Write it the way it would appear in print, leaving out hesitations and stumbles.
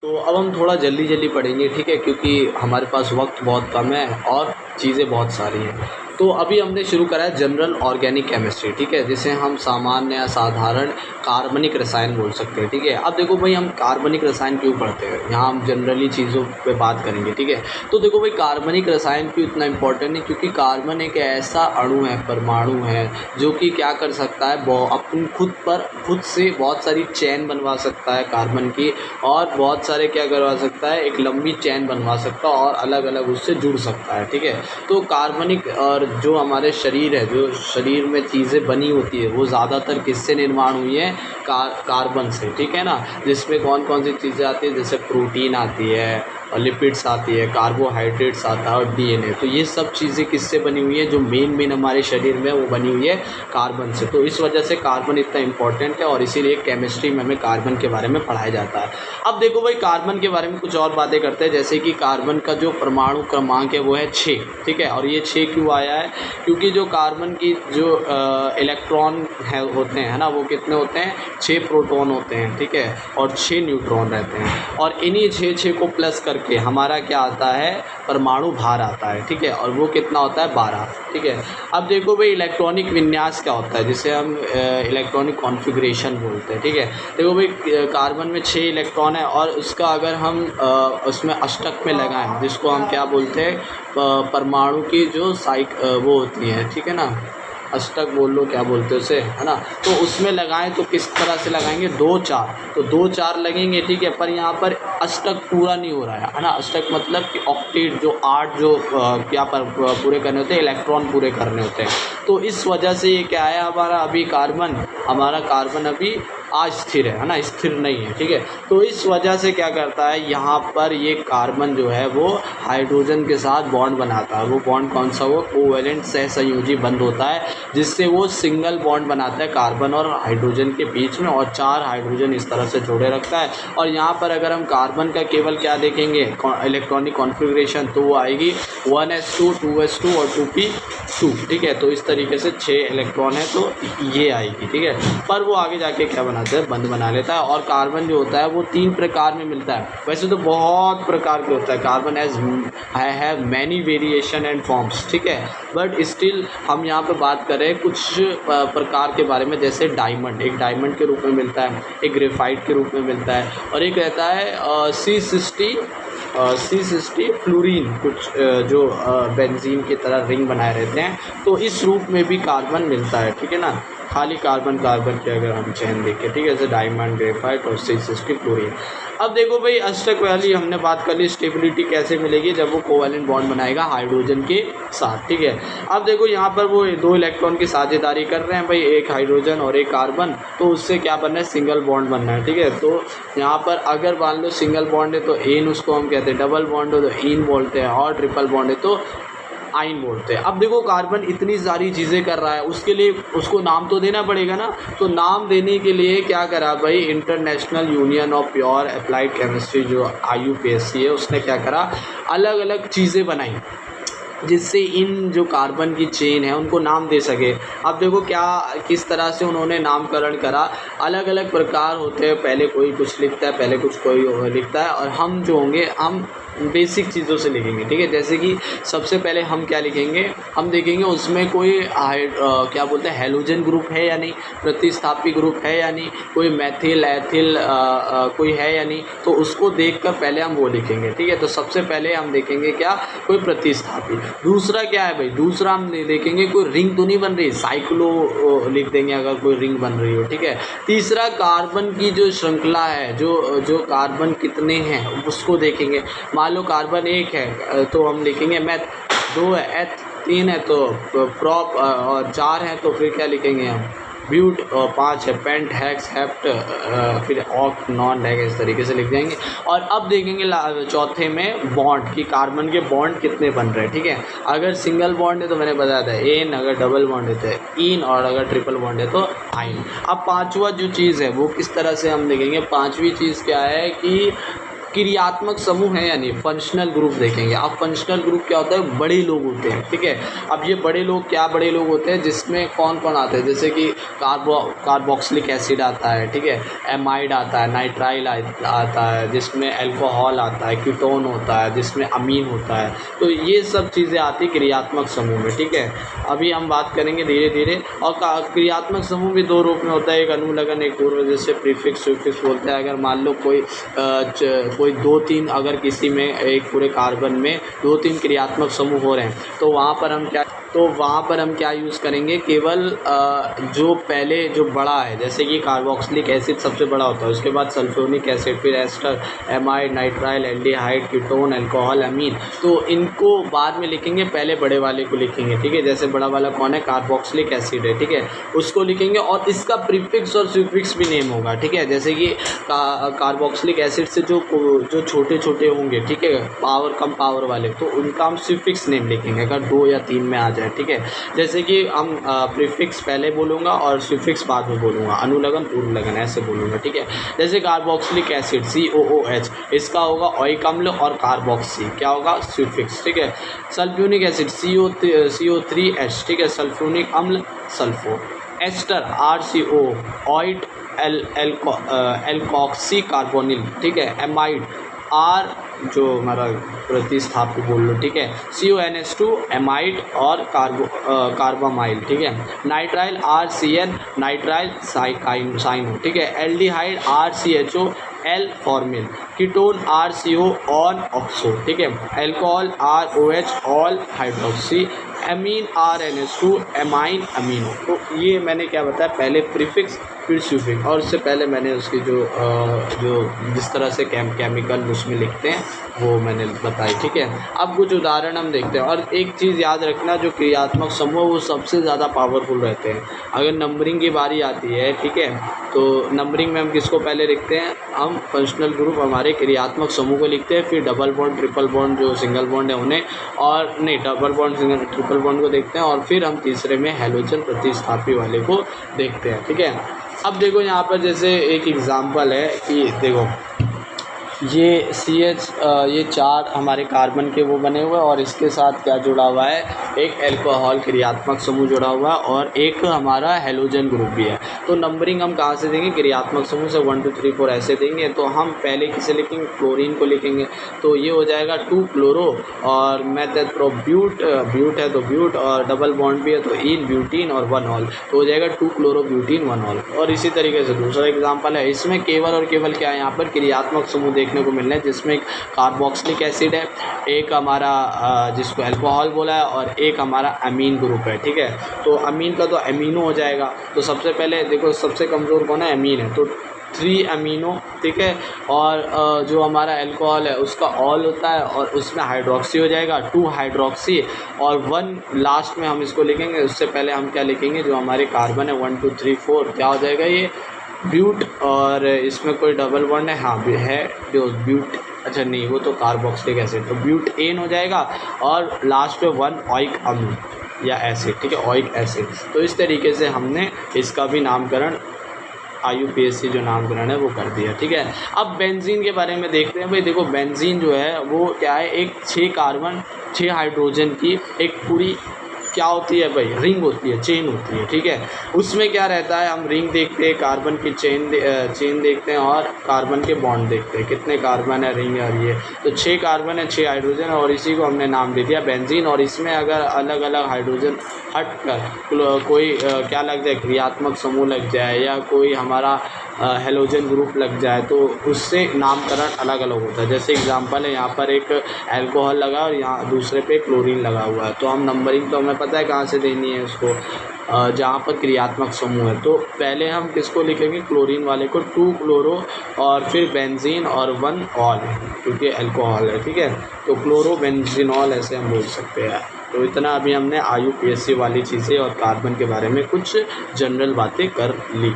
तो अब हम थोड़ा जल्दी जल्दी पढ़ेंगे, ठीक है, क्योंकि हमारे पास वक्त बहुत कम है और चीज़ें बहुत सारी हैं। तो अभी हमने शुरू करा है जनरल ऑर्गेनिक केमिस्ट्री, ठीक है, जिसे हम सामान्य या साधारण कार्बनिक रसायन बोल सकते हैं, ठीक है। अब देखो भाई, हम कार्बनिक रसायन क्यों पढ़ते हैं, यहाँ हम जनरली चीज़ों पे बात करेंगे, ठीक है। तो देखो भाई, कार्बनिक रसायन क्यों इतना इंपॉर्टेंट है, क्योंकि कार्बन एक ऐसा अणु है, परमाणु है, जो कि क्या कर सकता है, अपनी खुद से बहुत सारी चेन बनवा सकता है कार्बन की, और बहुत सारे क्या करवा सकता है, एक लंबी चेन बनवा सकता है और अलग अलग उससे जुड़ सकता है, ठीक है। तो कार्बनिक और जो हमारे शरीर है, जो शरीर में चीज़ें बनी होती है, वो ज़्यादातर किससे निर्माण हुई है, कार्बन से, ठीक है ना। जिसमें कौन कौन सी चीज़ें आती है, जैसे प्रोटीन आती है और लिपिड्स आती है, कार्बोहाइड्रेट्स आता है और डीएनए। तो ये सब चीज़ें किससे बनी हुई है, जो मेन हमारे शरीर में, वो बनी हुई है कार्बन से। तो इस वजह से कार्बन इतना इंपॉर्टेंट है और इसीलिए केमिस्ट्री में हमें कार्बन के बारे में पढ़ाया जाता है। अब देखो भाई, कार्बन के बारे में कुछ और बातें करते हैं, जैसे कि कार्बन का जो परमाणु क्रमांक है वो है 6, ठीक है। और ये 6 क्यों आया है, क्योंकि जो कार्बन की जो इलेक्ट्रॉन है होते हैं ना, वो कितने होते हैं, 6 प्रोटॉन होते हैं, ठीक है, और 6 न्यूट्रॉन रहते हैं। और इन्हीं 6 को प्लस करके हमारा क्या आता है, परमाणु भार आता है, ठीक है, और वो कितना होता है, 12, ठीक है। अब देखो भाई, इलेक्ट्रॉनिक विन्यास क्या होता है, जिसे हम इलेक्ट्रॉनिक कॉन्फ़िगरेशन बोलते हैं, ठीक है। देखो भाई, कार्बन में 6 इलेक्ट्रॉन है और उसका अगर हम उसमें अष्टक में लगाएं, जिसको हम क्या बोलते हैं, परमाणु की जो वो होती है, ठीक है ना, अष्टक बोल लो, क्या बोलते हैं उसे, है ना। तो उसमें लगाएं तो किस तरह से लगाएंगे, 2 4, तो 2 4 लगेंगे, ठीक है। पर यहाँ पर अष्टक पूरा नहीं हो रहा है ना। अष्टक मतलब कि ऑक्टेट, जो 8 जो क्या पर पूरे करने होते हैं, इलेक्ट्रॉन पूरे करने होते हैं। तो इस वजह से ये क्या है, हमारा कार्बन अभी अस्थिर है ना, स्थिर नहीं है, ठीक है। तो इस वजह से क्या करता है, यहाँ पर ये कार्बन जो है वो हाइड्रोजन के साथ बॉन्ड बनाता है। वो बॉन्ड कौन सा, वो कोवेलेंट सहसंयोजी बंध होता है, जिससे वो सिंगल बॉन्ड बनाता है कार्बन और हाइड्रोजन के बीच में, और 4 हाइड्रोजन इस तरह से जोड़े रखता है। और यहाँ पर अगर हम कार्बन का केवल क्या देखेंगे, इलेक्ट्रॉनिक कॉन्फ़िगरेशन, तो वो आएगी 1s2 2s2 और 2p2, ठीक है। तो इस तरीके से 6 इलेक्ट्रॉन है, तो ये आएगी, ठीक है। पर वो आगे जाके क्या बनाता है, बंध बना लेता है। और कार्बन जो होता है वो 3 प्रकार में मिलता है, वैसे तो बहुत प्रकार के होता है carbon, have many variation and forms, ठीक है। बट स्टिल हम यहाँ पे बात करें कुछ प्रकार के बारे में, जैसे डायमंड, एक डायमंड के रूप में मिलता है, एक ग्रेफाइट के रूप में मिलता है, और एक रहता है C60 फ्लोरीन, कुछ जो बेंजीन की तरह रिंग बनाए रहते हैं। तो इस रूप में भी कार्बन मिलता है, ठीक है ना। खाली कार्बन के अगर हम चेन देखें, ठीक है, जैसे डायमंड, ग्रेफाइट और C60 फ्लोरीन। अब देखो भाई, अष्टक वाली हमने बात कर ली, स्टेबिलिटी कैसे मिलेगी, जब वो कोवेलेंट बॉन्ड बनाएगा हाइड्रोजन के साथ, ठीक है। अब देखो, यहाँ पर वो 2 इलेक्ट्रॉन की साझेदारी कर रहे हैं भाई, एक हाइड्रोजन और एक कार्बन, तो उससे क्या बनना है, सिंगल बॉन्ड बनना है, ठीक है। तो यहाँ पर अगर मान लो सिंगल बॉन्ड है तो एन उसको हम कहते हैं, डबल बॉन्ड हो तो इन बोलते हैं, और ट्रिपल बॉन्ड है तो आइन बोलते हैं। अब देखो, कार्बन इतनी सारी चीज़ें कर रहा है, उसके लिए उसको नाम तो देना पड़ेगा ना। तो नाम देने के लिए क्या करा भाई, international union of pure applied chemistry, जो IUPAC है, उसने क्या करा, अलग अलग चीज़ें बनाई, जिससे इन जो कार्बन की चेन है उनको नाम दे सके। अब देखो क्या, किस तरह से उन्होंने नामकरण करा, अलग अलग प्रकार होते हैं, पहले कोई कुछ लिखता है, पहले कुछ कोई लिखता है, और हम जो होंगे, हम बेसिक चीज़ों से लिखेंगे, ठीक है। जैसे कि सबसे पहले हम क्या लिखेंगे, हम देखेंगे उसमें कोई क्या बोलते हैं, हैलोजन ग्रुप है या नहीं, प्रतिस्थापी ग्रुप है या नहीं, कोई मैथिल एथिल कोई है या नहीं, तो उसको देखकर पहले हम वो लिखेंगे, ठीक है। तो सबसे पहले हम देखेंगे क्या, कोई प्रतिस्थापी। दूसरा क्या है भाई, दूसरा हम देखेंगे कोई रिंग तो नहीं बन रही, साइक्लो लिख देंगे अगर कोई रिंग बन रही हो, ठीक है। तीसरा, कार्बन की जो श्रृंखला है, जो कार्बन कितने हैं उसको देखेंगे। मान लो कार्बन 1 है तो हम लिखेंगे मैथ, 2 है एथ, 3 है तो प्रॉप, और 4 है तो फिर क्या लिखेंगे हम, ब्यूट, और 5 है पेंट, हेक्स, हेप्ट, फिर ऑक्ट, नॉन, डेक, इस तरीके से लिख देंगे। और अब देखेंगे चौथे में बॉन्ड, कि कार्बन के बॉन्ड कितने बन रहे हैं, ठीक है। अगर सिंगल बॉन्ड है तो मैंने बताया था एन, अगर डबल बॉन्ड है तो इन, और अगर ट्रिपल बॉन्ड है तो आइन। अब 5वां जो चीज़ है वो किस तरह से हम देखेंगे, 5वीं चीज़ क्या है कि क्रियात्मक समूह है या नहीं, फंक्शनल ग्रुप देखेंगे। अब फंक्शनल ग्रुप क्या होता है, बड़े लोग होते हैं, ठीक है। अब ये बड़े लोग क्या बड़े लोग होते हैं, जिसमें कौन कौन आते हैं, जैसे कि कार्बोक्सिलिक एसिड आता है, ठीक है, एमाइड आता है, नाइट्राइल आता है, जिसमें अल्कोहल आता है, कीटोन होता है, जिसमें अमीन होता है। तो ये सब चीज़ें आती क्रियात्मक समूह में, ठीक है। अभी हम बात करेंगे धीरे धीरे। और क्रियात्मक समूह भी दो रूप में होता है, एक अनुलग्न एक पूर्व, जैसे प्रीफिक्स सुफिक्स बोलते हैं। अगर मान लो कोई 2-3 अगर किसी में एक पूरे कार्बन में 2-3 क्रियात्मक समूह हो रहे हैं, तो वहाँ पर हम क्या यूज़ करेंगे, केवल जो पहले जो बड़ा है, जैसे कि कार्बोक्सिलिक एसिड सबसे बड़ा होता है, उसके बाद सल्फ्यूरिक एसिड, फिर ester, amide, nitrile, aldehyde, ketone, alcohol, amine. तो इनको बाद में लिखेंगे, पहले बड़े वाले को लिखेंगे, ठीक है। जैसे बड़ा वाला कौन है, कार्बोक्सिलिक एसिड है, ठीक है, उसको लिखेंगे और इसका प्रीफिक्स और सुफिक्स भी नेम होगा, ठीक है। जैसे कि कार्बोक्सिलिक एसिड से जो छोटे छोटे होंगे, ठीक है, पावर कम पावर वाले, तो उनका हम सुफिक्स नेम लिखेंगे अगर 2 या 3 में आ जाए, ठीक है। जैसे कि हम प्रीफिक्स पहले बोलूँगा और सुफिक्स बाद में बोलूँगा, अनुलग्न पूर्व लगन ऐसे बोलूँगा, ठीक है। जैसे कार्बोक्सिलिक एसिड COOH, इसका होगा ओइक अम्ल और कार्बोक्सी क्या होगा, सुफिक्स, ठीक है। सल्फ्यूरिक एसिड CO3H, ठीक है, सल्फ्यूरिक अम्ल सल्फो। एस्टर RCO, ऑइट एल्कोक्सी कार्बोनिल, ठीक है। एमाइड R जो हमारा प्रतिस्थापक बोल लो, ठीक है, CONH2 एमाइड और कार्बामाइल, ठीक है। नाइट्राइल RCN नाइट्राइल साइनो, ठीक है। Aldehyde RCHO L formal. Ketone RCO on oxo, ठीक है। Alcohol ROH all hydroxy. Amine RNH2 amine amino. तो ये मैंने क्या बताया, पहले प्रीफिक्स फिर सुफिक्स, और उससे पहले मैंने उसकी जो जिस तरह से केमिकल उसमें लिखते हैं वो मैंने बताई, ठीक है। अब कुछ उदाहरण हम देखते हैं। और एक चीज़ याद रखना, जो क्रियात्मक समूह वो सबसे ज़्यादा पावरफुल रहते हैं। अगर नंबरिंग की बारी आती है, ठीक है, तो नंबरिंग में हम किसको पहले लिखते हैं, हम फंक्शनल ग्रुप हमारे क्रियात्मक समूह को लिखते हैं, फिर डबल बॉन्ड ट्रिपल बॉन्ड जो सिंगल बॉन्ड है उन्हें, और नहीं double bond single triple bond को देखते हैं, और फिर हम तीसरे में हैलोजन प्रतिस्थापी वाले को देखते हैं, ठीक है। अब देखो यहाँ पर जैसे एक एग्ज़ाम्पल है कि देखो ये CH ये 4 हमारे कार्बन के वो बने हुए हैं, और इसके साथ क्या जुड़ा हुआ है, एक अल्कोहल क्रियात्मक समूह जुड़ा हुआ है, और एक हमारा हेलोजन ग्रुप भी है। तो नंबरिंग हम कहाँ से देंगे, क्रियात्मक समूह से 1 2 3 4 ऐसे देंगे। तो हम पहले किसे लिखेंगे, क्लोरीन को लिखेंगे, तो ये हो जाएगा 2 क्लोरो, और मेथड प्रो ब्यूट है तो ब्यूट, और डबल बॉन्ड भी है तो इन ब्यूटीन और 1 ऑल, तो हो जाएगा 2 क्लोरो ब्यूटीन 1 ऑल। और इसी तरीके से दूसरा एग्जाम्पल है, इसमें केवल और केवल क्या है, यहाँ पर क्रियात्मक समूह देखने को मिल रहे हैं, जिसमें एक कार्बोक्सिलिक एसिड है, एक हमारा जिसको अल्कोहल बोला है, और एक हमारा अमीन ग्रुप है, ठीक है। तो अमीन का तो अमीनो हो जाएगा। तो सबसे पहले देखो सबसे कमज़ोर कौन है, अमीन है, तो 3 अमीनो, ठीक है। और जो हमारा अल्कोहल है उसका ऑल होता है, और उसमें हाइड्रोक्सी हो जाएगा 2 हाइड्रोक्सी, और 1 लास्ट में हम इसको लिखेंगे। उससे पहले हम क्या लिखेंगे, जो हमारे कार्बन है 1 2 3 4 क्या हो जाएगा, ये ब्यूट, और इसमें कोई डबल बॉन्ड है, हाँ भी है जो ब्यूट, अच्छा नहीं वो तो कार्बोक्सिलिक एसिड, तो ब्यूट एन हो जाएगा, और लास्ट पे 1 ओइक अम्ल या एसिड, ठीक है, ओइक एसिड। तो इस तरीके से हमने इसका भी नामकरण IUPAC जो नामकरण है वो कर दिया, ठीक है। अब बेंजीन के बारे में देखते हैं। भाई देखो बेंजीन जो है वो क्या है, एक 6 कार्बन 6 हाइड्रोजन की एक पूरी क्या होती है भाई, रिंग होती है, चेन होती है, ठीक है। उसमें क्या रहता है, हम रिंग देखते हैं, कार्बन की चेन देखते हैं, और कार्बन के बॉन्ड देखते हैं, कितने कार्बन है रिंग, और ये तो 6 कार्बन है 6 हाइड्रोजन, और इसी को हमने नाम दे दिया बेंजीन। और इसमें अगर अलग अलग हाइड्रोजन हट कर कोई क्या लग जाए, क्रियात्मक समूह लग जाए, या कोई हमारा हेलोजन ग्रुप लग जाए, तो उससे नामकरण अलग अलग होता है। जैसे एग्जांपल है, यहाँ पर एक अल्कोहल लगा और यहाँ दूसरे पे क्लोरीन लगा हुआ है, तो हम नंबरिंग तो हमें पता है कहाँ से देनी है उसको, जहाँ पर क्रियात्मक समूह है। तो पहले हम किसको लिखेंगे, क्लोरीन वाले को 2 क्लोरो, और फिर बेंजीन, और 1 ऑल, क्योंकि अल्कोहल है, ठीक है। तो क्लोरो बेंजीनॉल ऐसे हम बोल सकते हैं। तो इतना अभी हमने IUPAC वाली चीज़ें और कार्बन के बारे में कुछ जनरल बातें कर ली।